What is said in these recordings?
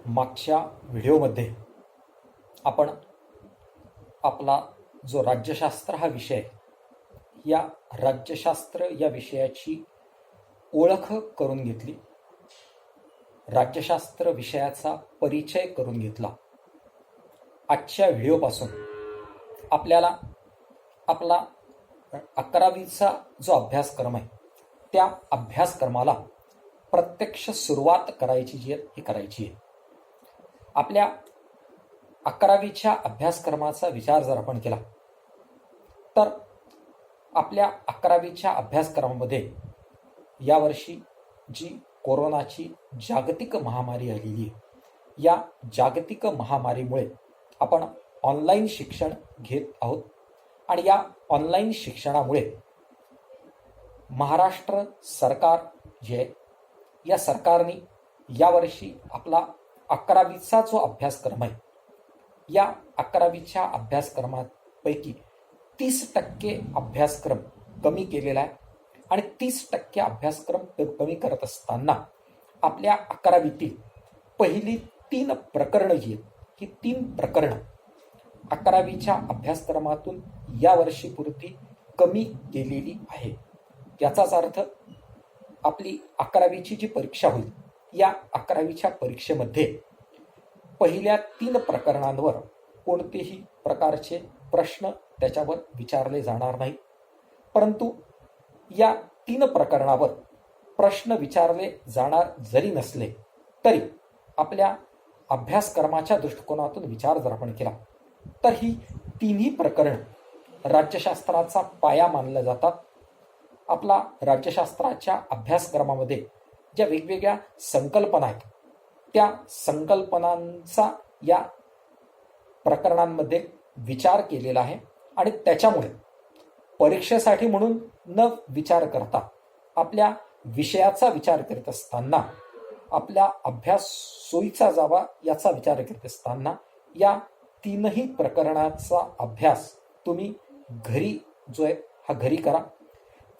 मागच्या व्हिडिओमध्ये आपण आपला जो राज्यशास्त्र हा विषय, या राज्यशास्त्र या विषयाची ओळख करून घेतली, राज्यशास्त्र विषयाचा परिचय करून घेतला. आजच्या व्हिडिओपासून आपल्याला आपला 11वीचा जो अभ्यासक्रम आहे त्या अभ्यासक्रमाला प्रत्यक्ष सुरुवात करायची जी आहे ही करायची आहे. आपल्या 11वीच्या अभ्यासक्रमाचा विचार जर आपण केला तर आपल्या 11वीच्या अभ्यासक्रमामध्ये यावर्षी जी कोरोनाची जागतिक महामारी आलेली आहे, या जागतिक महामारीमुळे आपण ऑनलाईन शिक्षण घेत आहोत आणि या ऑनलाईन शिक्षणामुळे महाराष्ट्र सरकार जे आहे, या सरकारने यावर्षी आपला 11वीचा जो अभ्यासक्रम आहे, या 11वीच्या अभ्यासक्रमापैकी 30% अभ्यासक्रम कमी केलेला आहे आणि 30% अभ्यासक्रम कमी करत असताना आपल्या 11वीतील पहिली 3 प्रकरणं जी आहेत, ही 3 प्रकरणं 11वीच्या अभ्यासक्रमातून यावर्षीपुरती कमी केलेली आहे. याचाच अर्थ आपली 11वीची जी परीक्षा होईल, या 11वीच्या परीक्षेमध्ये पहिल्या 3 प्रकरणांवर कोणतेही प्रकारचे प्रश्न त्याच्यावर विचारले जाणार नाहीत, परंतु या 3 प्रकरणावर प्रश्न विचारले जाणार जरी नसले तरी आपल्या अभ्यासक्रमाच्या दृष्टिकोनातून विचार जर आपण केला तर ही 3ही प्रकरण राज्यशास्त्राचा पाया मानल्या जातात. आपला राज्यशास्त्राच्या अभ्यासक्रमामध्ये ज्या वेगवेगळ्या संकल्पना आहेत, त्या संकल्पनांचा या प्रकरणांमध्ये विचार केलेला आहे आणि त्याच्यामुळे परीक्षेसाठी म्हणून न विचार करता आपल्या विषयाचा विचार करीत असताना, आपल्या अभ्यास सोयीचा जावा याचा विचार करीत असताना या 3ही प्रकरणाचा अभ्यास तुम्ही घरी जो आहे हा घरी करा.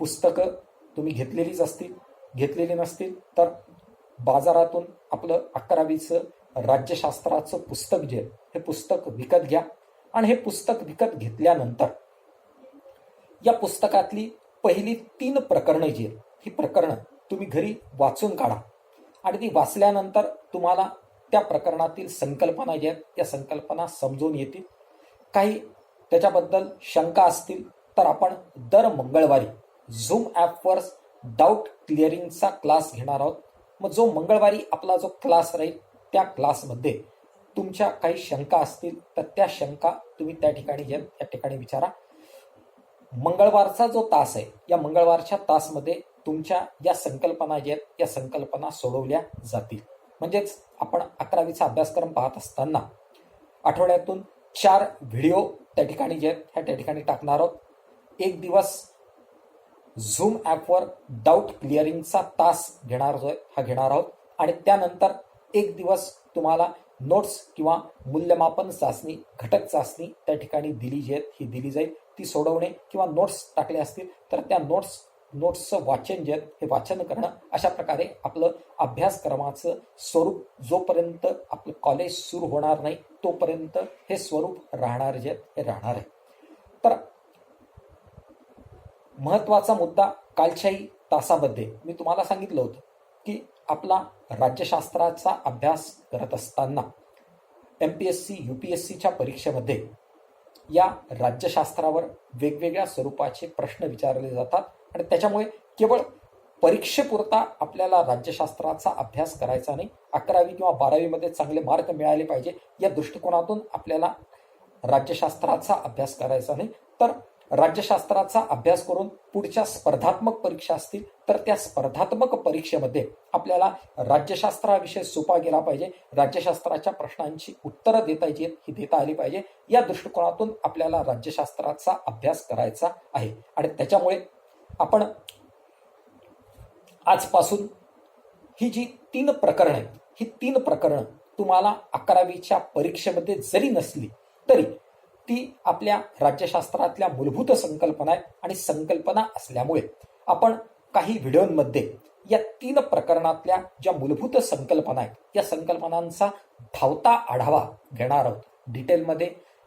पुस्तकं तुम्ही घेतलेलीच असतील, घेतलेली नसतील तर बाजारातून आपलं 11वीचं राज्यशास्त्राचं पुस्तक जे आहे हे पुस्तक विकत घ्या आणि हे पुस्तक विकत घेतल्यानंतर या पुस्तकातली पहिली 3 प्रकरणं जी आहेत ही प्रकरणं तुम्ही घरी वाचून काढा आणि ती वाचल्यानंतर तुम्हाला त्या प्रकरणातील संकल्पना ज्या आहेत त्या संकल्पना समजून येतील. काही त्याच्याबद्दल शंका असतील तर आपण दर मंगळवारी झूम ॲपवर डाऊट क्लिअरिंगचा क्लास घेणार आहोत. मग जो मंगळवारी आपला जो क्लास राहील त्या क्लासमध्ये तुमच्या काही शंका असतील तर त्या शंका तुम्ही त्या ठिकाणी विचारा. मंगळवारचा जो तास आहे, या मंगळवारच्या तासमध्ये तुमच्या या संकल्पना ज्या आहेत या संकल्पना सोडवल्या जातील. म्हणजेच आपण 11वीचा अभ्यासक्रम पाहत असताना आठवड्यातून 4 व्हिडिओ त्या ठिकाणी जे आहेत ह्या त्या ठिकाणी टाकणार आहोत. एक दिवस झूम ॲपवर डाऊट क्लिअरिंगचा तास घेणार आहोत आणि त्यानंतर एक दिवस तुम्हाला नोट्स किंवा मूल्यमापन चाचणी, घटक चाचणी त्या ठिकाणी दिली जी आहेत ही दिली जाईल. ती सोडवणे किंवा नोट्स टाकले असतील तर त्या नोट्सचं वाचन जे आहे हे वाचन करणं, अशा प्रकारे आपलं अभ्यासक्रमाचं स्वरूप जोपर्यंत आपलं कॉलेज सुरू होणार नाही तोपर्यंत हे स्वरूप राहणार जे आहे हे राहणार आहे. तर महत्त्वाचा मुद्दा कालच्याही तासामध्ये मी तुम्हाला सांगितलं होतं की आपला राज्यशास्त्राचा अभ्यास करत असताना MPSC UPSCच्या परीक्षेमध्ये या राज्यशास्त्रावर वेगवेगळ्या स्वरूपाचे प्रश्न विचारले जातात आणि त्याच्यामुळे केवळ परीक्षेपुरता आपल्याला राज्यशास्त्राचा अभ्यास करायचा नाही. 11वी किंवा 12वीमध्ये चांगले मार्क मिळाले पाहिजे या दृष्टिकोनातून आपल्याला राज्यशास्त्राचा अभ्यास करायचा नाही, तर राज्यशास्त्राचा अभ्यास करून पुढच्या स्पर्धात्मक परीक्षा असतील तर त्या स्पर्धात्मक परीक्षेमध्ये आपल्याला राज्यशास्त्र हा विषय सोपा गेला पाहिजे, राज्यशास्त्राच्या प्रश्नांची उत्तरं ही देता आली पाहिजे. या दृष्टिकोनातून आपल्याला राज्यशास्त्राचा अभ्यास करायचा आहे आणि त्याच्यामुळे आपण आजपासून ही जी 3 प्रकरणं आहेत, ही 3 प्रकरणं तुम्हाला 11वीच्या परीक्षेमध्ये जरी नसली तरी ती आपल्या राज्यशास्त्रातल्या मूलभूत संकल्पना आहेत आणि संकल्पना असल्यामुळे आपण काही व्हिडिओमध्ये या 3 प्रकरणातल्या ज्या मूलभूत संकल्पना आहेत, या संकल्पनांचा धावता आढावा घेणार आहोत. डिटेलमध्ये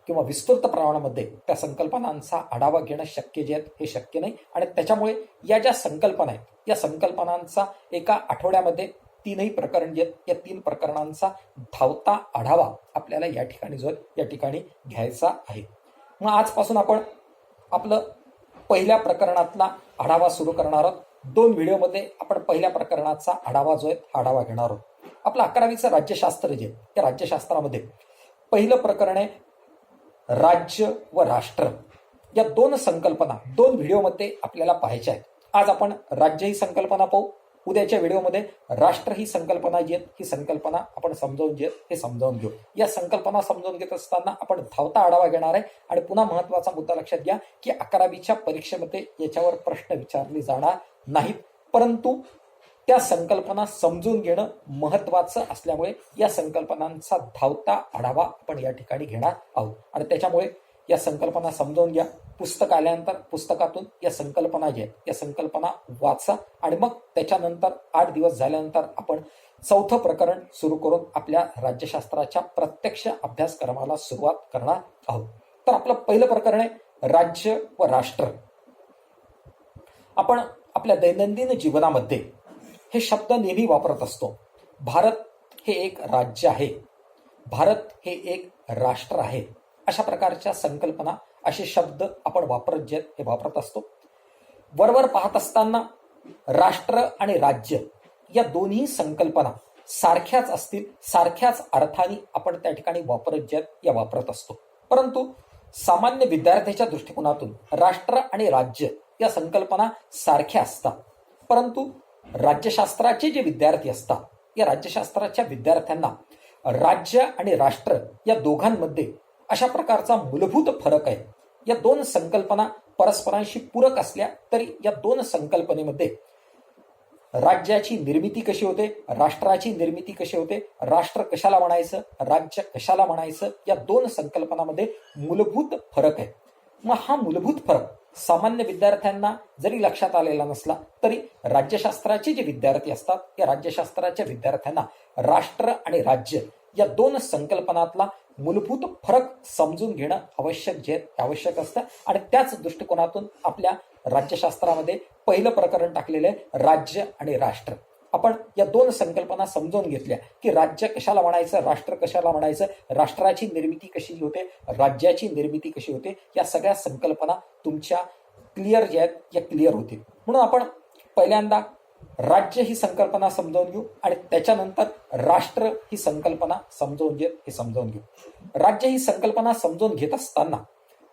किंवा विस्तृत प्रमाणामध्ये त्या संकल्पनांचा आढावा घेणं शक्य जे आहेत हे शक्य नाही. आणि त्याच्यामुळे या ज्या संकल्पना आहेत, या संकल्पनांचा एका आठवड्यामध्ये 3ही प्रकरण जे आहेत, या 3 प्रकरणांचा धावता आढावा आपल्याला या ठिकाणी जो आहे या ठिकाणी घ्यायचा आहे. मग आजपासून आपण आपलं पहिल्या प्रकरणातला आढावा सुरू करणार आहोत. 2 व्हिडिओमध्ये आपण पहिल्या प्रकरणाचा आढावा जो आहे हा आढावा घेणार आहोत. आपलं 11वीचं राज्यशास्त्र जे आहे त्या राज्यशास्त्रामध्ये पहिलं प्रकरण आहे राज्य व राष्ट्र. या 2 संकल्पना 2 व्हिडिओमध्ये आपल्याला पाहायच्या आहेत. आज आपण राज्य ही संकल्पना पाहू. उद्याच्या व्हिडिओमध्ये राष्ट्र ही संकल्पना जी आहे ही संकल्पना आपण समजावून जे हे समजावून घेऊ. या संकल्पना समजावून घेत असताना आपण धावता आढावा घेणार आहे. आणि पुन्हा महत्वाचा मुद्दा लक्षात घ्या की 11वीच्या परीक्षेमध्ये याच्यावर प्रश्न विचारले जाणार नाहीत, परंतु त्या संकल्पना समजून घेणं महत्वाचं असल्यामुळे या संकल्पनांचा धावता आढावा आपण या ठिकाणी घेणार आहोत. आणि त्याच्यामुळे या संकल्पना समजावून घ्या. पुस्तक आल्यानंतर पुस्तकातून या संकल्पना ज्या आहेत या संकल्पना वाचा. आणि मग त्याच्यानंतर 8 दिवस झाल्यानंतर आपण 4थं प्रकरण सुरू करून आपल्या राज्यशास्त्राच्या प्रत्यक्ष अभ्यासक्रमाला सुरुवात करणार आहोत. तर आपलं पहिलं प्रकरण आहे राज्य व राष्ट्र. आपण आपल्या दैनंदिन जीवनामध्ये हे शब्द नेहमी वापरत असतो. भारत हे एक राज्य आहे, भारत हे एक राष्ट्र आहे, अशा प्रकारच्या संकल्पना असे शब्द आपण वापरत जे हे वापरत असतो. वरवर पाहत असताना राष्ट्र आणि राज्य या दोन्ही संकल्पना सारख्याच असतील, सारख्याच अर्थाने आपण त्या ठिकाणी वापरत जे या वापरत असतो. परंतु सामान्य विद्यार्थ्याच्या दृष्टिकोनातून राष्ट्र आणि राज्य या संकल्पना सारख्या असतात, परंतु राज्यशास्त्राचे जे विद्यार्थी असतात या राज्यशास्त्राच्या विद्यार्थ्यांना राज्य आणि राष्ट्र या दोघांमध्ये अशा प्रकारचा मूलभूत फरक आहे. या 2 संकल्पना परस्परांशी पूरक असल्या तरी या 2 संकल्पनेमध्ये राज्याची निर्मिती कशी होते, राष्ट्राची निर्मिती कशी होते, राष्ट्र कशाला म्हणायचं, राज्य कशाला म्हणायचं, या 2 संकल्पनामध्ये मूलभूत फरक आहे. मग हा मूलभूत फरक सामान्य विद्यार्थ्यांना जरी लक्षात आलेला नसला तरी राज्यशास्त्राचे जे विद्यार्थी असतात या राज्यशास्त्राच्या विद्यार्थ्यांना राष्ट्र आणि राज्य या 2 संकल्पनातला मूलभूत फरक समजून घेणं आवश्यक असतं. आणि त्याच दृष्टिकोनातून आपल्या राज्यशास्त्रामध्ये पहिलं प्रकरण टाकलेलं आहे राज्य आणि राष्ट्र. आपण या 2 संकल्पना समजून घेतल्या की राज्य कशाला म्हणायचं, राष्ट्र कशाला म्हणायचं, राष्ट्राची निर्मिती कशी होते, राज्याची निर्मिती कशी होते, या सगळ्या संकल्पना तुमच्या क्लिअर ज्या आहेत या क्लिअर होतील. म्हणून आपण पहिल्यांदा राज्य ही संकल्पना समजावून घेऊ आणि त्याच्यानंतर राष्ट्र ही संकल्पना समजावून घेऊ. राज्य ही संकल्पना समजावून घेत असताना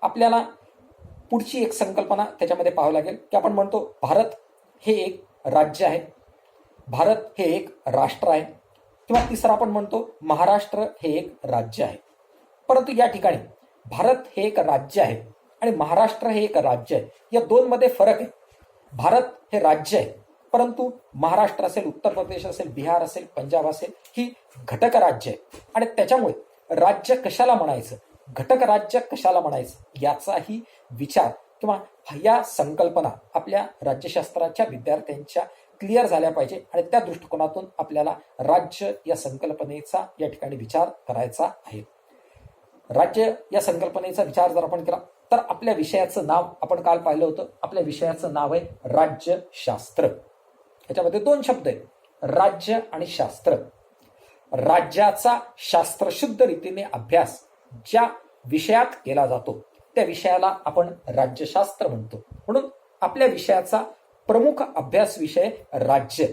आपल्याला पुढची एक संकल्पना त्याच्यामध्ये पाहावी लागेल की आपण म्हणतो भारत हे एक राज्य आहे, भारत हे एक राष्ट्र आहे, किंवा तिसरं आपण म्हणतो महाराष्ट्र हे एक राज्य आहे. परंतु या ठिकाणी भारत हे एक राज्य आहे आणि महाराष्ट्र हे एक राज्य आहे, या 2 मध्ये फरक आहे. भारत हे राज्य आहे, परंतु महाराष्ट्र असेल, उत्तर प्रदेश असेल, बिहार असेल, पंजाब असेल ही घटक राज्य आहे. आणि त्याच्यामुळे राज्य कशाला म्हणायचं, घटक राज्य कशाला म्हणायचं याचाही विचार किंवा या संकल्पना आपल्या राज्यशास्त्राच्या विद्यार्थ्यांच्या क्लिअर झाल्या पाहिजे. आणि त्या दृष्टिकोनातून आपल्याला राज्य या संकल्पनेचा या ठिकाणी विचार करायचा आहे. राज्य या संकल्पनेचा विचार जर आपण केला तर आपल्या विषयाचं नाव आपण काल पाहिलं होतं. आपल्या विषयाचं नाव आहे राज्यशास्त्र. याच्यामध्ये 2 शब्द आहेत, राज्य आणि शास्त्र. राज्याचा शास्त्रशुद्ध रीतीने अभ्यास ज्या विषयात केला जातो त्या विषयाला आपण राज्यशास्त्र म्हणतो. म्हणून आपल्या विषयाचा प्रमुख अभ्यास विषय राज्य.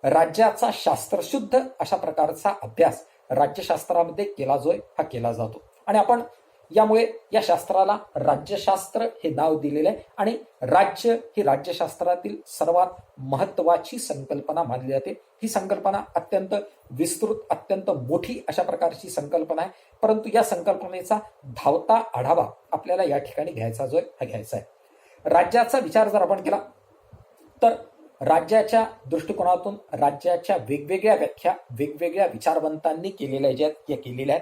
राज्याचा शास्त्रशुद्ध अशा प्रकारचा अभ्यास राज्यशास्त्रामध्ये केला जातो. आणि आपण यामुळे या शास्त्राला राज्यशास्त्र हे नाव दिलेलं आहे. आणि राज्य ही राज्यशास्त्रातील सर्वात महत्वाची संकल्पना मानली जाते. ही संकल्पना अत्यंत विस्तृत, अत्यंत मोठी अशा प्रकारची संकल्पना आहे. परंतु या संकल्पनेचा धावता आढावा आपल्याला या ठिकाणी घ्यायचा आहे. राज्याचा विचार जर आपण केला तर राज्याच्या दृष्टिकोनातून राज्याच्या वेगवेगळ्या व्याख्या वेगवेगळ्या विचारवंतांनी केलेल्या आहेत.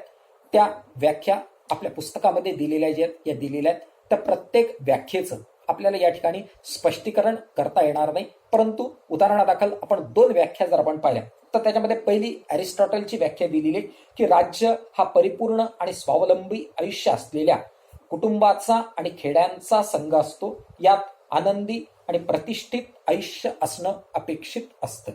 त्या व्याख्या आपल्या पुस्तकामध्ये दिलेल्या आहेत. त्या प्रत्येक व्याख्येचं आपल्याला या ठिकाणी स्पष्टीकरण करता येणार नाही, परंतु उदाहरणादाखल आपण 2 व्याख्या जर आपण पाहिल्या तर त्याच्यामध्ये पहिली अरिस्टॉटलची व्याख्या दिलेली आहे की राज्य हा परिपूर्ण आणि स्वावलंबी आयुष्य असलेल्या कुटुंबाचा आणि खेड्यांचा संघ असतो. यात आनंदी आणि प्रतिष्ठित आयुष्य असणं अपेक्षित असतं.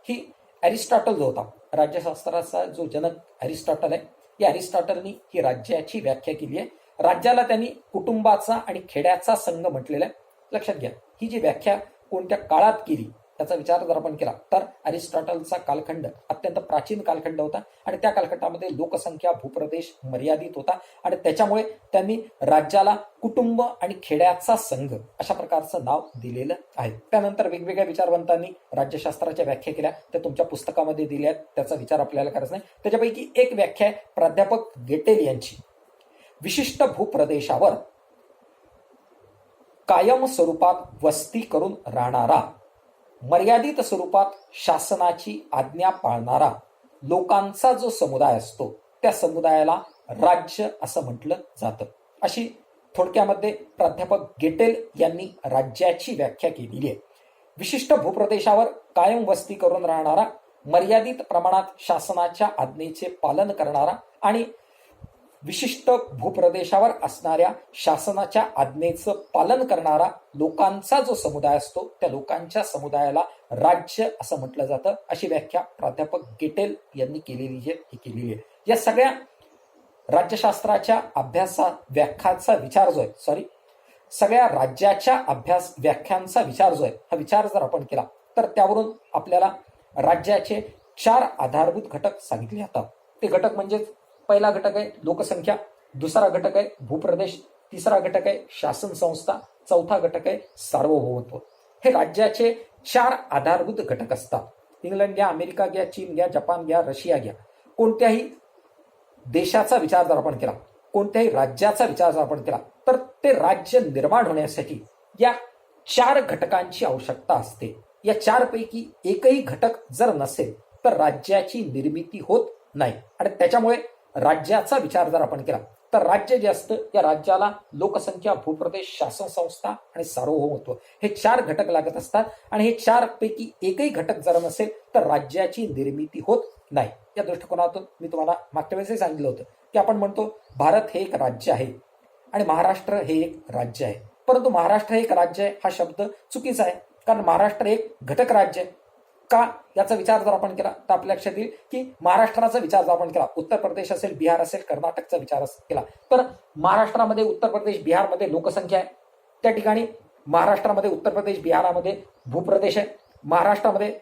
ही अरिस्टॉटल जो होता, राज्यशास्त्राचा जो जनक अरिस्टॉटल आहे, या अरिस्टॉटलनी ही राज्याची व्याख्या केली आहे. राज्याला त्यांनी कुटुंबाचा आणि खेड्याचा संघ म्हटलेला आहे. लक्षात घ्या, ही जी व्याख्या कोणत्या काळात केली त्याचा विचार जर आपण केला तर अरिस्टॉटलचा कालखंड अत्यंत प्राचीन कालखंड होता आणि त्या कालखंडामध्ये लोकसंख्या, भूप्रदेश मर्यादित होता आणि त्याच्यामुळे त्यांनी राज्याला कुटुंब आणि खेड्याचा संघ अशा प्रकारचं नाव दिलेलं आहे. त्यानंतर वेगवेगळ्या विचारवंतांनी राज्यशास्त्राच्या व्याख्या केल्या, त्या तुमच्या पुस्तकामध्ये दिल्या आहेत, त्याचा विचार आपल्याला करायचा नाही. त्याच्यापैकी एक व्याख्या आहे प्राध्यापक गेटेल यांची. विशिष्ट भूप्रदेशावर कायम स्वरूपात वस्ती करून राहणारा, मर्यादित स्वरूपात शासनाची आज्ञा पाळणारा लोकांचा जो समुदाय असतो त्या समुदायाला राज्य असं म्हटलं जातं. अशी थोडक्यामध्ये प्राध्यापक गेटेल यांनी राज्याची व्याख्या केलेली आहे. विशिष्ट भूप्रदेशावर कायम वस्ती करून राहणारा, मर्यादित प्रमाणात शासनाच्या आज्ञेचे पालन करणारा आणि विशिष्ट भूप्रदेशावर असणाऱ्या शासनाच्या आज्ञेचं पालन करणारा लोकांचा जो समुदाय असतो त्या लोकांच्या समुदायाला राज्य असं म्हटलं जातं. अशी व्याख्या प्राध्यापक गेटेल यांनी केलेली आहे. या सगळ्या राज्यशास्त्राच्या व्याख्याचा विचार जो आहे सगळ्या राज्याच्या व्याख्यांचा विचार जो आहे हा विचार जर आपण केला तर त्यावरून आपल्याला राज्याचे 4 आधारभूत घटक सांगितले जातात. ते घटक म्हणजेच पहिला घटक आहे लोकसंख्या, दुसरा घटक आहे भूप्रदेश, तिसरा घटक आहे शासन संस्था, चौथा घटक आहे सार्वभौमत्व. हे राज्याचे 4 आधारभूत घटक असतात. इंग्लंड घ्या, अमेरिका घ्या, चीन घ्या, जपान घ्या, रशिया घ्या, कोणत्याही देशाचा विचार जर आपण केला, कोणत्याही राज्याचा विचार जर आपण केला तर ते राज्य निर्माण होण्यासाठी या 4 घटकांची आवश्यकता असते. या 4 पैकी एकही घटक जर नसेल तर राज्याची निर्मिती होत नाही आणि त्याच्यामुळे राज्याचा विचार जर आपण केला तर राज्य जे असतं या राज्याला लोकसंख्या, भूप्रदेश, शासन संस्था आणि सार्वभौमत्व हे 4 घटक लागत असतात आणि हे 4 पैकी एकही घटक जर नसेल तर राज्याची निर्मिती होत नाही. या दृष्टिकोनातून मी तुम्हाला मागच्या वेळेसही सांगितलं होतं की आपण म्हणतो भारत हे एक राज्य आहे आणि महाराष्ट्र हे एक राज्य आहे, परंतु महाराष्ट्र हे एक राज्य आहे हा शब्द चुकीचा आहे, कारण महाराष्ट्र एक घटक राज्य आहे. का याचा विचार जर आपण केला तर आपल्या लक्षात येईल की महाराष्ट्राचा विचार जर आपण केला, उत्तर प्रदेश असेल, बिहार असेल, कर्नाटकचा विचार केला तर महाराष्ट्रामध्ये, उत्तर प्रदेश, बिहारमध्ये लोकसंख्या आहे. त्या ठिकाणी महाराष्ट्रामध्ये, उत्तर प्रदेश, बिहारामध्ये भूप्रदेश आहे. महाराष्ट्रामध्ये,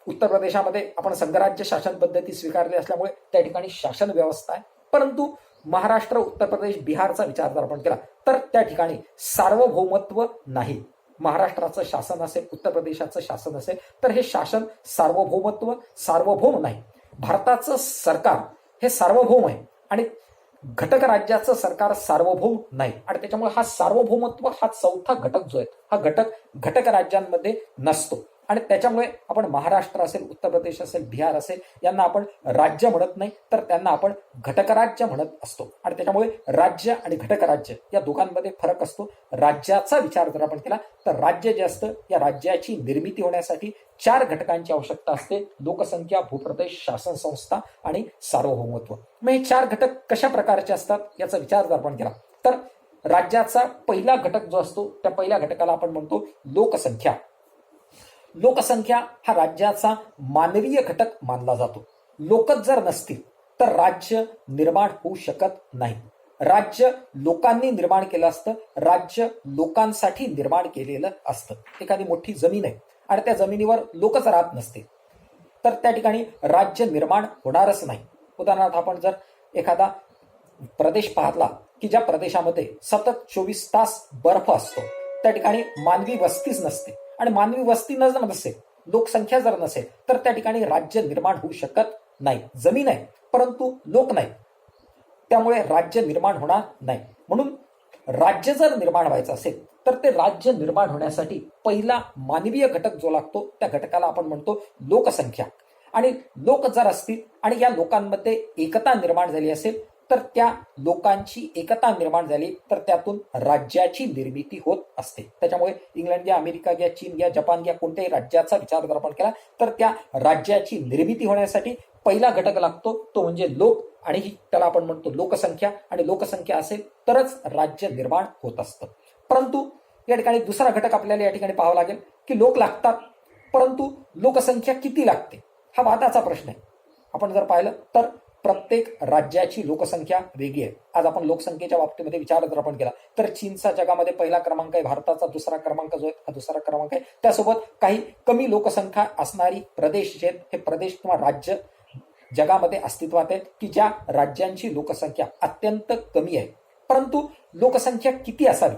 उत्तर प्रदेशामध्ये आपण संघराज्य शासन पद्धती स्वीकारली असल्यामुळे त्या ठिकाणी शासन व्यवस्था आहे. परंतु महाराष्ट्र, उत्तर प्रदेश, बिहारचा विचार जर आपण केला तर त्या ठिकाणी सार्वभौमत्व नाही. महाराष्ट्राचं शासन असेल, उत्तर प्रदेशाचं शासन असेल तर हे शासन सार्वभौम नाही. भारताचं सरकार हे सार्वभौम आहे आणि घटक राज्याचं सरकार सार्वभौम नाही आणि त्याच्यामुळे हा सार्वभौमत्व हा चौथा घटक जो आहे हा घटक राज्यांमध्ये नसतो आणि त्याच्यामुळे आपण महाराष्ट्र असेल, उत्तर प्रदेश असेल, बिहार असेल यांना आपण राज्य म्हणत नाही तर त्यांना आपण घटकराज्य म्हणत असतो आणि त्याच्यामुळे राज्य आणि घटकराज्य या दोघांमध्ये फरक असतो. राज्याचा विचार जर आपण केला तर राज्य जे असतं या राज्याची निर्मिती होण्यासाठी 4 घटकांची आवश्यकता असते: लोकसंख्या, भूप्रदेश, शासन संस्था आणि सार्वभौमत्व. मग हे 4 घटक कशा प्रकारचे असतात याचा विचार जर आपण केला तर राज्याचा पहिला घटक जो असतो त्या पहिल्या घटकाला आपण म्हणतो लोकसंख्या. लोकसंख्या हा राज्याचा मानवीय घटक मानला जातो. लोकच जर नसतील तर राज्य निर्माण होऊ शकत नाही. राज्य लोकांनी निर्माण केलं असतं, राज्य लोकांसाठी निर्माण केलेलं असतं. एखादी मोठी जमीन आहे आणि त्या जमिनीवर लोकच राहत नसतील तर त्या ठिकाणी राज्य निर्माण होणारच नाही. उदाहरणार्थ आपण जर एखादा प्रदेश पाहिला की ज्या प्रदेशामध्ये सतत 24 तास बर्फ असतो, त्या ठिकाणी मानवी वस्तीच नसते आणि मानवी वस्ती नसेल, लोकसंख्या जर नसेल तर त्या ठिकाणी राज्य निर्माण होऊ शकत नाही. जमीन आहे परंतु लोक नाही, त्यामुळे राज्य निर्माण होणार नाही. म्हणून राज्य जर निर्माण व्हायचं असेल तर ते राज्य निर्माण होण्यासाठी पहिला मानवीय घटक जो लागतो त्या घटकाला आपण म्हणतो लोकसंख्या. आणि लोक जर असतील आणि या लोकांमध्ये एकता निर्माण झाली असेल तर त्या लोकांची एकता निर्माण झाली तर त्यातून राज्याची निर्मिती होत असते. त्याच्यामुळे इंग्लंड घ्या, अमेरिका घ्या, चीन घ्या, जपान घ्या, कोणत्याही राज्याचा विचार जर आपण केला तर त्या राज्याची निर्मिती होण्यासाठी पहिला घटक लागतो तो म्हणजे लोक, आणि त्याला आपण म्हणतो लोकसंख्या, आणि लोकसंख्या असेल तरच राज्य निर्माण होत असतं. परंतु या ठिकाणी दुसरा घटक आपल्याला या ठिकाणी पाहावा लागेल की लोक लागतात, परंतु लोकसंख्या किती लागते हा वादाचा प्रश्न आहे. आपण जर पाहिलं तर प्रत्येक राज्याची लोकसंख्या वेगळी आहे. आज आपण लोकसंख्येच्या बाबतीमध्ये विचार जर आपण केला तर चीनचा जगामध्ये पहिला क्रमांक आहे, भारताचा दुसरा क्रमांक जो आहे हा दुसरा क्रमांक आहे. त्यासोबत काही कमी लोकसंख्या असणारी प्रदेश जे आहेत हे प्रदेश किंवा राज्य जगामध्ये अस्तित्वात आहेत की ज्या राज्यांची लोकसंख्या अत्यंत कमी आहे. परंतु लोकसंख्या किती असावी,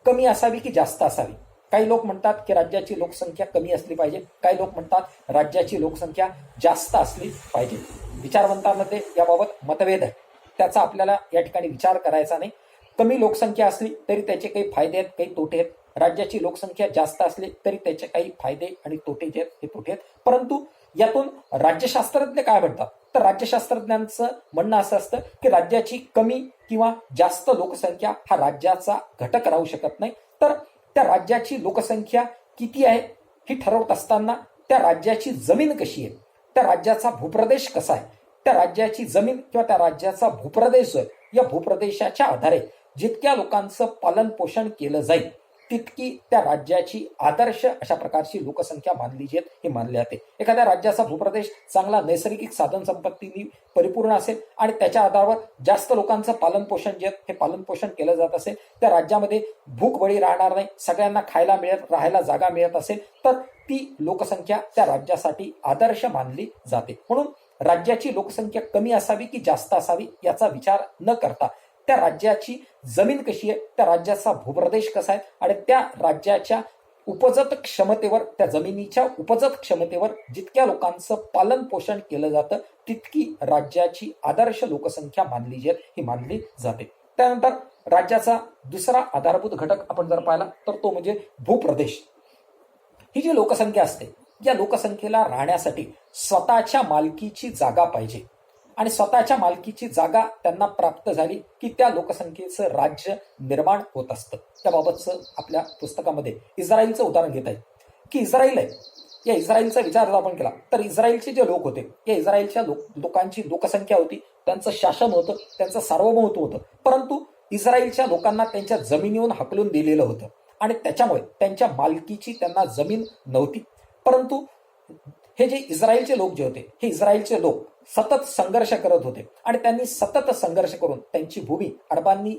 कमी असावी की जास्त असावी? काही लोक म्हणतात की राज्याची लोकसंख्या कमी असली पाहिजे, काही लोक म्हणतात राज्याची लोकसंख्या जास्त असली पाहिजे. विचारवंतांमध्ये याबाबत मतभेद आहे, त्याचा आपल्याला या ठिकाणी विचार करायचा नाही. कमी लोकसंख्या असली तरी त्याचे काही फायदे आहेत, काही तोटे आहेत. राज्याची लोकसंख्या जास्त असली तरी त्याचे काही फायदे आणि तोटे जे आहेत हे तोटे आहेत. परंतु यातून राज्यशास्त्रज्ञ काय म्हणतात तर राज्यशास्त्रज्ञांचं म्हणणं असं असतं की राज्याची कमी किंवा जास्त लोकसंख्या हा राज्याचा घटक राहू शकत नाही. तर त्या राज्याची लोकसंख्या किती आहे ही ठरवत असताना त्या राज्याची जमीन कशी आहे, त्या राज्याचा भूप्रदेश कसा आहे, त्या राज्याची जमीन किंवा त्या राज्याचा भूप्रदेश जो आहे या भूप्रदेशाच्या आधारे जितक्या लोकांचं पालन पोषण केलं जाईल तितकी त्या राज्याची आदर्श अशा प्रकारची लोकसंख्या मानली जाते हे मानले जाते. एखाद्या राज्याचा भूप्रदेश चांगला नैसर्गिक साधन संपत्तीने परिपूर्ण असेल आणि त्याच्या आधारावर जास्त लोकांचं पालन पोषण जे हे पालन पोषण केलं जात असेल, त्या राज्यामध्ये भूकबळी राहणार नाही, सगळ्यांना खायला मिळत, राहायला जागा मिळत असेल तर ती लोकसंख्या त्या राज्यासाठी आदर्श मानली जाते. म्हणून राज्याची लोकसंख्या कमी असावी की जास्त असावी याचा विचार न करता त्या राज्याची जमीन कशी आहे, त्या राज्याचा भूप्रदेश कसा आहे आणि त्या राज्याच्या उपजत क्षमतेवर, त्या जमिनीच्या उपजत क्षमतेवर जितक्या लोकांचं पालन पोषण केलं जातं तितकी राज्याची आदर्श लोकसंख्या मानली जाते ही मानली जाते. त्यानंतर राज्याचा दुसरा आधारभूत घटक आपण जर पाहिला तर तो म्हणजे भूप्रदेश. ही जी लोकसंख्या असते या लोकसंख्येला राहण्यासाठी स्वतःच्या मालकीची जागा पाहिजे, आणि स्वतःच्या मालकीची जागा त्यांना प्राप्त झाली की त्या लोकसंख्येचं राज्य निर्माण होत असतं. त्याबाबतचं आपल्या पुस्तकामध्ये इस्रायलचं उदाहरण घेत आहे की इस्रायल आहे, या इस्रायलचा विचार जर आपण केला तर इस्रायलचे जे लोक होते या इस्रायलच्या लोकांची लोकसंख्या होती, त्यांचं शासन होतं, त्यांचं सार्वभौमत्व होतं, परंतु इस्रायलच्या लोकांना त्यांच्या जमिनीवरून हाकलून दिलेलं होतं आणि त्याच्यामुळे त्यांच्या मालकीची त्यांना जमीन नव्हती. परंतु हे जे इस्रायलचे लोक जे होते हे इस्रायलचे लोक सतत संघर्ष करत होते आणि त्यांनी सतत संघर्ष करून त्यांची भूमी अरबांनी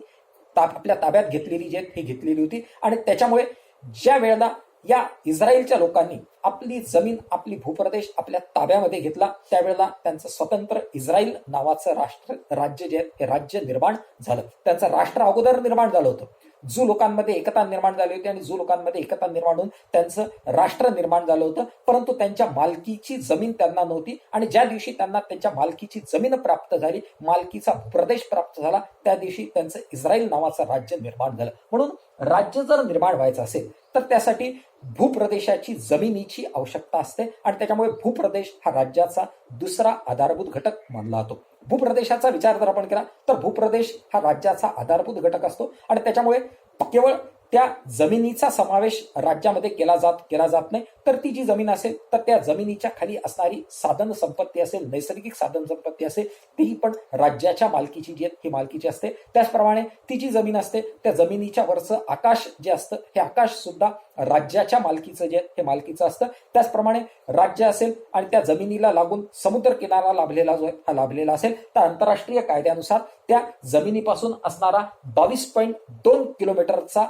आपल्या ताब्यात घेतलेली जी हे घेतलेली होती. आणि त्याच्यामुळे ज्या वेळेला या इस्रायलच्या लोकांनी आपली जमीन, आपली भूप्रदेश आपल्या ताब्यामध्ये घेतला त्यावेळेला त्यांचं स्वतंत्र इस्रायल नावाचं राज्य जे हे राज्य निर्माण झालं. त्यांचं राष्ट्र अगोदर निर्माण झालं होतं. जू लोकांमध्ये एकता निर्माण झाली होती आणि जू लोकांमध्ये एकता निर्माण होऊन त्यांचं राष्ट्र निर्माण झालं होतं, परंतु त्यांच्या मालकीची जमीन त्यांना नव्हती. आणि ज्या दिवशी त्यांना त्यांच्या मालकीची जमीन प्राप्त झाली, मालकीचा प्रदेश प्राप्त झाला, त्या दिवशी त्यांचं इस्रायल नावाचं राज्य निर्माण झालं. म्हणून राज्य जर निर्माण व्हायचं असेल तर त्यासाठी भूप्रदेशाची जमिनीची आवश्यकता असते आणि त्याच्यामुळे भूप्रदेश हा राज्याचा दुसरा आधारभूत घटक मानला जातो. भूप्रदेशाचा विचार जर आपण केला तर भूप्रदेश हा राज्याचा आधारभूत घटक असतो आणि त्याच्यामुळे केवळ त्या जमिनीचा समावेश राज्यामध्ये केला जात नाही, तर ती जी जमीन असेल तर त्या जमिनीच्या खाली असणारी साधन संपत्ती असेल, नैसर्गिक साधन संपत्ती असेल, ती पण राज्याच्या मालकीची जी ही मालकीची असते. त्याचप्रमाणे ती जी जमीन असते त्या जमिनीच्या वरचं आकाश जे असतं हे आकाश सुद्धा राज्याच्या मालकीचं जे हे मालकीचं असतं. त्याचप्रमाणे राज्य असेल आणि त्या जमिनीला लागून समुद्र किनारा लाभलेला जो आहे हा लाभलेला असेल तर आंतरराष्ट्रीय कायद्यानुसार त्या जमिनीपासून असणारा 22.2 किलोमीटरचा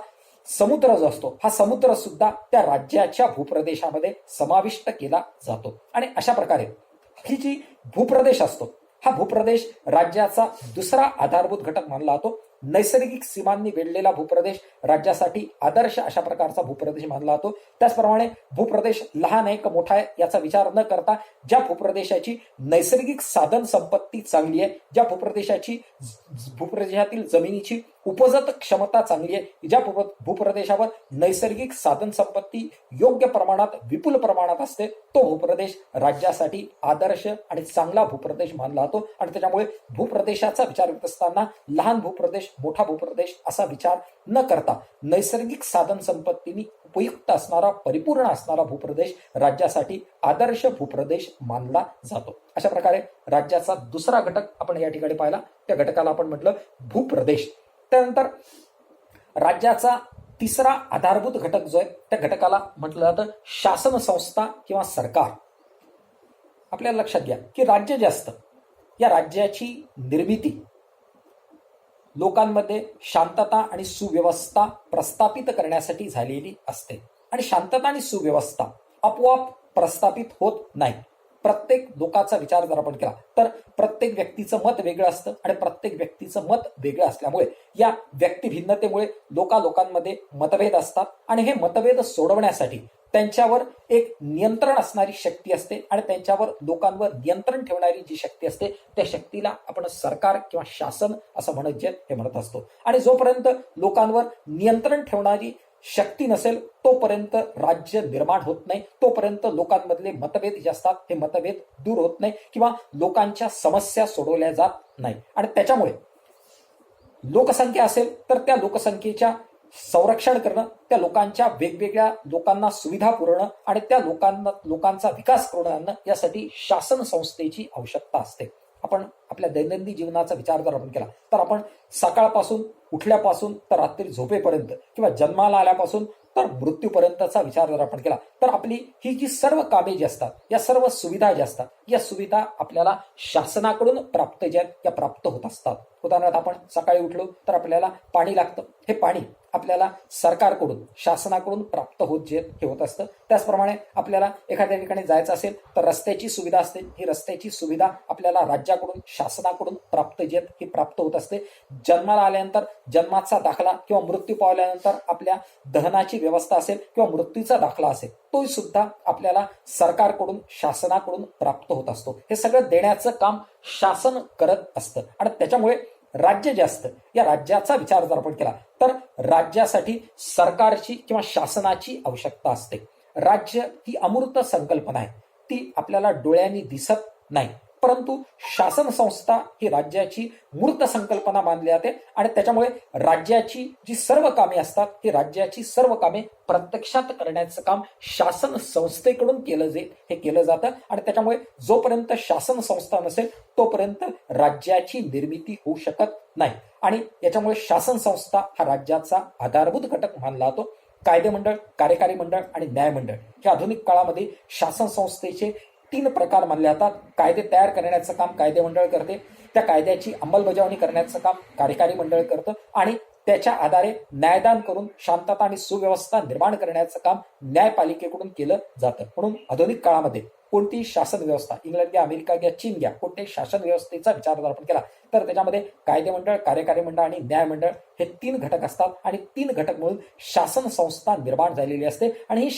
समुद्र जो असतो हा समुद्र सुद्धा त्या राज्याच्या भूप्रदेशामध्ये समाविष्ट केला जातो. आणि अशा प्रकारे ही जी भूप्रदेश असतो हा भूप्रदेश राज्याचा दुसरा आधारभूत घटक मानला जातो. नैसर्गिक सीमांनी वेढलेला भूप्रदेश राज्यासाठी आदर्श अशा प्रकारचा भूप्रदेश मानला जातो. त्याचप्रमाणे भूप्रदेश लहान आहे का मोठा आहे याचा विचार न करता ज्या भूप्रदेशाची नैसर्गिक साधन संपत्ती चांगली आहे, ज्या भूप्रदेशातील जमिनीची उपजत क्षमता चांगली आहे, ज्या भूप्रदेशावर नैसर्गिक साधन संपत्ती योग्य प्रमाणात विपुल प्रमाणात असते, तो भूप्रदेश राज्यासाठी आदर्श आणि चांगला भूप्रदेश मानला जातो. आणि त्याच्यामुळे भूप्रदेशाचा विचार करत असताना लहान भूप्रदेश मोठा भूप्रदेश असा विचार न करता नैसर्गिक साधन संपत्तीनी उपयुक्त असणारा परिपूर्ण असणारा भूप्रदेश राज्यासाठी आदर्श भूप्रदेश मानला जातो. अशा प्रकारे राज्याचा दुसरा घटक आपण या ठिकाणी पाहिला, त्या घटकाला आपण म्हटलं भूप्रदेश. त्यानंतर राज्याचा तिसरा आधारभूत घटक जो आहे त्या घटकाला म्हटलं जातं शासन संस्था किंवा सरकार. आपल्याला लक्षात घ्या की राज्य जे असतं या राज्याची निर्मिती लोकांमध्ये शांतता आणि सुव्यवस्था प्रस्थापित करण्यासाठी झालेली असते. आणि शांतता आणि सुव्यवस्था आपोआप प्रस्थापित होत नाही. प्रत्येक लोकांचा विचार जर आपण केला तर प्रत्येक व्यक्तीचं मत वेगळं असतं आणि प्रत्येक व्यक्तीचं मत वेगळं असल्यामुळे या व्यक्तिभिन्नतेमुळे लोकांमध्ये मतभेद असतात आणि हे मतभेद सोडवण्यासाठी त्यांच्यावर एक नियंत्रण असणारी शक्ती असते आणि त्यांच्यावर लोकांवर नियंत्रण ठेवणारी जी शक्ती असते त्या शक्तीला आपण सरकार किंवा शासन असं म्हणत जे हे म्हणत असतो. आणि जोपर्यंत लोकांवर नियंत्रण ठेवणारी शक्ती नसेल तोपर्यंत राज्य निर्माण होत नाही, तोपर्यंत लोकांमधले मतभेद जे असतात ते मतभेद दूर होत नाही किंवा लोकांच्या समस्या सोडवल्या जात नाही. आणि त्याच्यामुळे लोकसंख्या असेल तर त्या लोकसंख्येच्या संरक्षण करणं, त्या लोकांच्या वेगवेगळ्या लोकांना सुविधा पुरवणं आणि त्या लोकांचा विकास करून आणणं यासाठी शासन संस्थेची आवश्यकता असते. आपण आपल्या दैनंदिन जीवनाचा विचार जर आपण केला तर आपण सकाळपासून उठल्यापासून तर रात्री झोपेपर्यंत किंवा जन्माला आल्यापासून तर मृत्यूपर्यंतचा विचार जर आपण केला तर आपली ही जी सर्व कामे जी असतात या सर्व सुविधा ज्या असतात या सुविधा आपल्याला शासनाकडून प्राप्त ज्या या प्राप्त होत असतात. उदाहरणार्थ आपण सकाळी उठलो तर आपल्याला पाणी लागतं, हे पाणी आपल्याला सरकारकडून शासनाकडून प्राप्त होत जे हे होत असतं. त्याचप्रमाणे आपल्याला एखाद्या ठिकाणी जायचं असेल तर रस्त्याची सुविधा असते, ही रस्त्याची सुविधा आपल्याला राज्याकडून शासनाकडून प्राप्त जे ही प्राप्त होत असते. जन्माला आल्यानंतर जन्माचा दाखला किंवा मृत्यू पावल्यानंतर आपल्या दहनाची व्यवस्था असेल किंवा मृत्यूचा दाखला असेल तो सुद्धा आपल्याला सरकारकडून शासनाकडून प्राप्त होत असतो. हे सगळं देण्याचं काम शासन करत असतं. आणि त्याच्यामुळे राज्य जे असतं या राज्याचा विचार जर आपण केला तर राज्यासाठी सरकारची किंवा शासनाची आवश्यकता असते. राज्य ही अमूर्त संकल्पना आहे, ती आपल्याला डोळ्यांनी दिसत नाही, परंतु शासन संस्था ही राज्याची मूर्त संकल्पना मानली जाते. आणि त्याच्यामुळे राज्याची जी सर्व कामे असतात ही राज्याची सर्व कामे प्रत्यक्षात करण्याचं काम शासन संस्थेकडून हे केलं जातं. आणि त्याच्यामुळे जोपर्यंत शासन संस्था नसेल तोपर्यंत राज्याची निर्मिती होऊ शकत नाही. आणि याच्यामुळे शासन संस्था हा राज्याचा आधारभूत घटक मानला जातो. कायदेमंडळ, कार्यकारी मंडळ आणि न्यायमंडळ हे आधुनिक काळामध्ये शासन संस्थेचे 3 प्रकार मानले जातात. कायदे तयार करण्याचं काम कायदेमंडळ करते, त्या कायद्याची अंमलबजावणी करण्याचं काम कार्यकारी मंडळ करतं आणि त्याच्या आधारे न्यायदान करून शांतता आणि सुव्यवस्था निर्माण करण्याचं काम न्यायपालिकेकडून केलं जातं. म्हणून आधुनिक काळामध्ये कोणतीही शासन व्यवस्था, इंग्लंड घ्या, अमेरिका घ्या, चीन घ्या, कोणत्याही शासन व्यवस्थेचा विचार जर आपण केला तर त्याच्यामध्ये कायदेमंडळ, कार्यकारी मंडळ आणि न्यायमंडळ हे 3 घटक असतात. आणि 3 घटक मिळून शासन संस्था निर्माण झालेली असते. आणि ही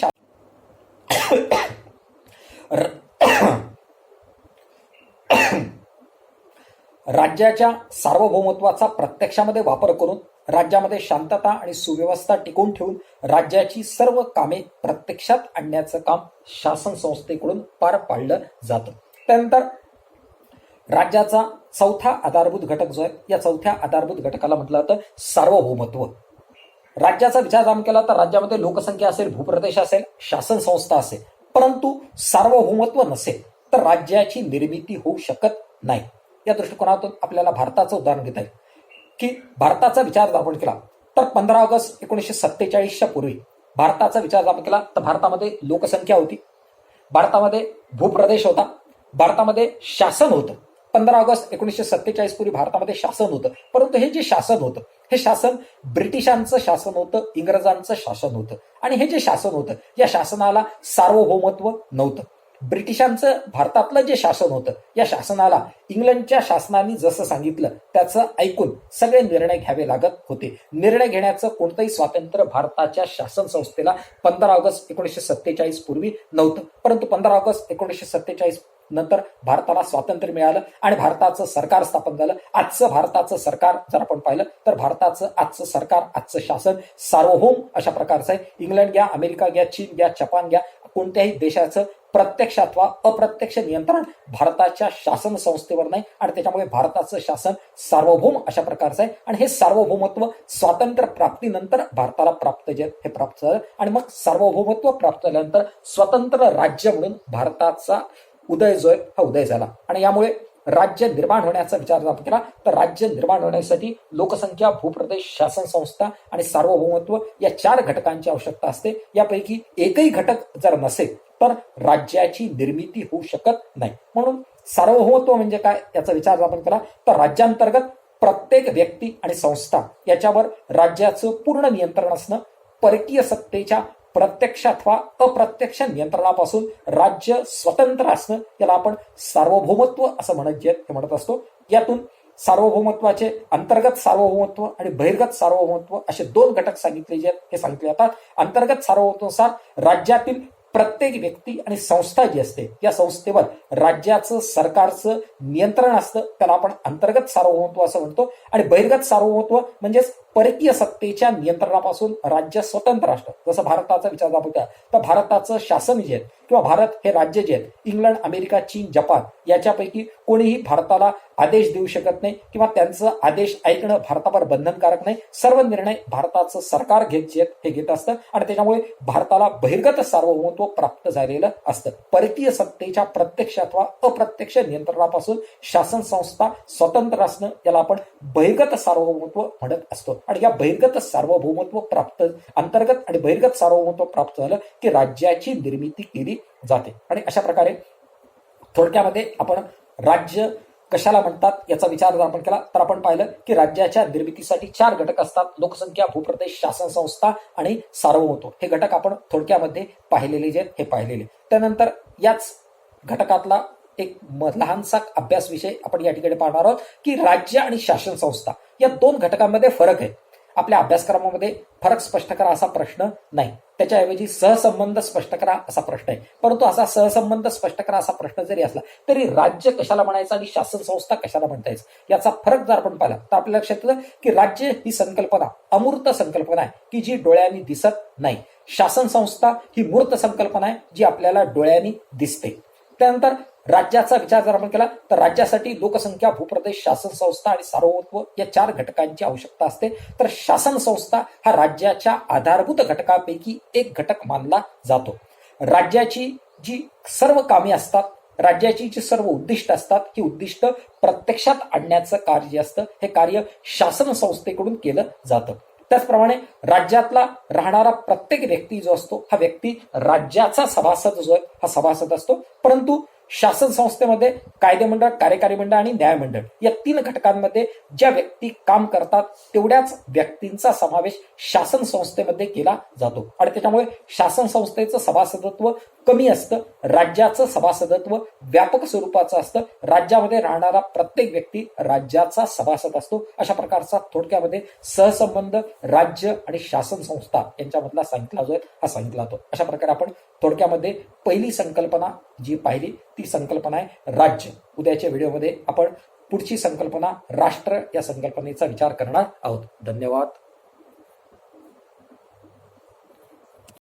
राज्याच्या सार्वभौमत्वाचा प्रत्यक्षामध्ये वापर करून राज्यामध्ये शांतता आणि सुव्यवस्था टिकवून ठेवून राज्याची सर्व कामे प्रत्यक्षात आणण्याचं काम शासन संस्थेकडून पार पाडलं जातं. त्यानंतर राज्याचा चौथा आधारभूत घटक जो आहे या चौथ्या आधारभूत घटकाला म्हटलं जातं सार्वभौमत्व. राज्याचा विचार आपण केला तर राज्यामध्ये लोकसंख्या असेल, भूप्रदेश असेल, शासन संस्था असेल, परंतु सार्वभौमत्व नसेल तर राज्याची निर्मिती होऊ शकत नाही. या दृष्टिकोनातून आपल्याला भारताचं उदाहरण घेता येईल की भारताचा विचार जर आपण केला तर 15 ऑगस्ट 1947च्या पूर्वी भारताचा विचार जर आपण केला तर भारतामध्ये लोकसंख्या होती, भारतामध्ये भूप्रदेश होता, भारतामध्ये शासन होतं. 15 ऑगस्ट 1947 पूर्वी भारतामध्ये शासन होतं, परंतु हे जे शासन होतं हे शासन ब्रिटिशांचं शासन होतं, इंग्रजांचं शासन होतं. आणि हे जे शासन होतं या शासनाला सार्वभौमत्व नव्हतं. ब्रिटिशांचं भारतातलं जे शासन होतं या शासनाला इंग्लंडच्या शासनाने जसं सांगितलं त्याचं ऐकून सगळे निर्णय घ्यावे लागत होते. निर्णय घेण्याचं कोणतंही स्वातंत्र्य भारताच्या शासन संस्थेला 15 ऑगस्ट 1947 पूर्वी नव्हतं. परंतु 15 ऑगस्ट 1947 नंतर भारताला स्वातंत्र्य मिळालं आणि भारताचं सरकार स्थापन झालं. आजचं भारताचं सरकार जर आपण पाहिलं तर भारताचं आजचं सरकार, आजचं शासन सार्वभौम अशा प्रकारचं आहे. इंग्लंड घ्या, अमेरिका घ्या, चीन घ्या, जपान घ्या, कोणत्याही देशाचं प्रत्यक्ष अथवा अप्रत्यक्ष नियंत्रण भारताच्या शासन संस्थेवर नाही आणि त्याच्यामुळे भारताचं शासन सार्वभौम अशा प्रकारचं आहे. आणि हे सार्वभौमत्व स्वातंत्र्य प्राप्तीनंतर भारताला प्राप्त जे हे प्राप्त झालं आणि मग सार्वभौमत्व प्राप्त झाल्यानंतर स्वतंत्र राज्य म्हणून भारताचा उदय जो आहे हा उदय झाला. आणि यामुळे राज्य निर्माण होण्याचा विचार जर आपण केला तर राज्य निर्माण होण्यासाठी लोकसंख्या, भूप्रदेश, शासन संस्था आणि सार्वभौमत्व या 4 घटकांची आवश्यकता असते. यापैकी एकही घटक जर नसेल तर राज्याची निर्मिती होऊ शकत नाही. म्हणून सार्वभौमत्व म्हणजे काय याचा विचार जर आपण केला तर राज्यांतर्गत प्रत्येक व्यक्ती आणि संस्था याच्यावर राज्याचं पूर्ण नियंत्रण असणं, परकीय सत्तेच्या प्रत्यक्ष अथवा अप्रत्यक्ष नियंत्रणापासून राज्य स्वतंत्र असणं, याला आपण सार्वभौमत्व असं म्हणत असतो. यातून सार्वभौमत्वाचे अंतर्गत सार्वभौमत्व आणि बहिर्गत सार्वभौमत्व असे 2 घटक सांगितले जे हे सांगितले जातात. अंतर्गत सार्वभौमत्वानुसार राज्यातील प्रत्येक व्यक्ती आणि संस्था जी असते या संस्थेवर राज्याचं, सरकारचं नियंत्रण असतं, त्याला आपण अंतर्गत सार्वभौमत्व असं म्हणतो. आणि बहिर्गत सार्वभौमत्व म्हणजेच परकीय सत्तेच्या नियंत्रणापासून राज्य स्वतंत्र असतं. जसं भारताचा विचार आपण केला तर भारताचं शासन जे आहे किंवा भारत हे राज्य जे आहेत, इंग्लंड, अमेरिका, चीन, जपान याच्यापैकी कोणीही भारताला आदेश देऊ शकत नाही किंवा त्यांचं आदेश ऐकणं भारतावर बंधनकारक नाही. सर्व निर्णय भारताचं सरकार हे घेत असतं आणि त्याच्यामुळे भारताला बहिर्गत सार्वभौमत्व प्राप्त झालेलं असतं. परकीय सत्तेच्या प्रत्यक्ष अथवा अप्रत्यक्ष नियंत्रणापासून शासन संस्था स्वतंत्र असणं याला आपण बहिर्गत सार्वभौमत्व म्हणत असतो. आणि या बहिर्गत सार्वभौमत्व प्राप्त, अंतर्गत आणि बहिर्गत सार्वभौमत्व प्राप्त झालं की राज्याची निर्मिती केली जाते. आणि अशा प्रकारे थोडक्यामध्ये आपण राज्य कशाला म्हणतात याचा विचार जर आपण केला तर आपण पाहिलं की राज्याच्या निर्मितीसाठी 4 घटक असतात: लोकसंख्या, भूप्रदेश, शासन संस्था आणि सार्वभौमत्व. हे घटक आपण थोडक्यामध्ये पाहिलेले जे हे पाहिलेले. त्यानंतर याच घटकातला एक लहानसा अभ्यास विषय आपण या ठिकाणी पाहणार आहोत की राज्य आणि शासन संस्था या 2 घटकांमध्ये फरक आहे. आपल्या अभ्यासक्रमामध्ये फरक स्पष्ट करा असा प्रश्न नाही, त्याच्याऐवजी सहसंबंध स्पष्ट करा असा प्रश्न आहे. परंतु असा सहसंबंध स्पष्ट करा असा प्रश्न जरी असला तरी राज्य कशाला म्हणायचं आणि शासन संस्था कशाला म्हणता यायचं याचा फरक जर आपण पाहिला तर आपल्या लक्षात येतं की राज्य ही संकल्पना अमूर्त संकल्पना आहे की जी डोळ्यांनी दिसत नाही. शासन संस्था ही मूर्त संकल्पना आहे जी आपल्याला डोळ्यांनी दिसते. त्यानंतर राज्याचा विचार जर आपण केला तर राज्यासाठी लोकसंख्या, भूप्रदेश, शासन संस्था आणि सार्वभौमत्व या 4 घटकांची आवश्यकता असते. तर शासन संस्था हा राज्याच्या आधारभूत घटकापैकी एक घटक मानला जातो. राज्याची जी सर्व कामे असतात, राज्याची जी सर्व उद्दिष्ट असतात, ही उद्दिष्ट प्रत्यक्षात आणण्याचं कार्य जे असतं हे कार्य शासन संस्थेकडून केलं जातं. त्याचप्रमाणे राज्यातला राहणारा प्रत्येक व्यक्ती जो असतो हा व्यक्ती राज्याचा सभासद जो आहे हा सभासद असतो. परंतु शासन संस्थेमध्ये कायदेमंडळ, कार्यकारी मंडळ आणि न्यायमंडळ या 3 घटकांमध्ये ज्या व्यक्ती काम करतात तेवढ्याच व्यक्तींचा समावेश शासन संस्थेमध्ये केला जातो आणि त्याच्यामुळे शासन संस्थेचं सभासदत्व कमी असतं, राज्याचं सभासदत्व व्यापक स्वरूपाचं असतं. राज्यामध्ये राहणारा प्रत्येक व्यक्ती राज्याचा सभासद असतो. अशा प्रकारचा थोडक्यामध्ये सहसंबंध राज्य आणि शासन संस्था यांच्यामधला सांगितला जो आहे हा सांगितला जातो. अशा प्रकारे आपण थोडक्यामध्ये पहिली संकल्पना जी पाहिली ती संकल्पना आहे राज्य. उद्याच्या व्हिडिओमध्ये आपण पुढची संकल्पना राष्ट्र या संकल्पनेचा विचार करणार आहोत. धन्यवाद.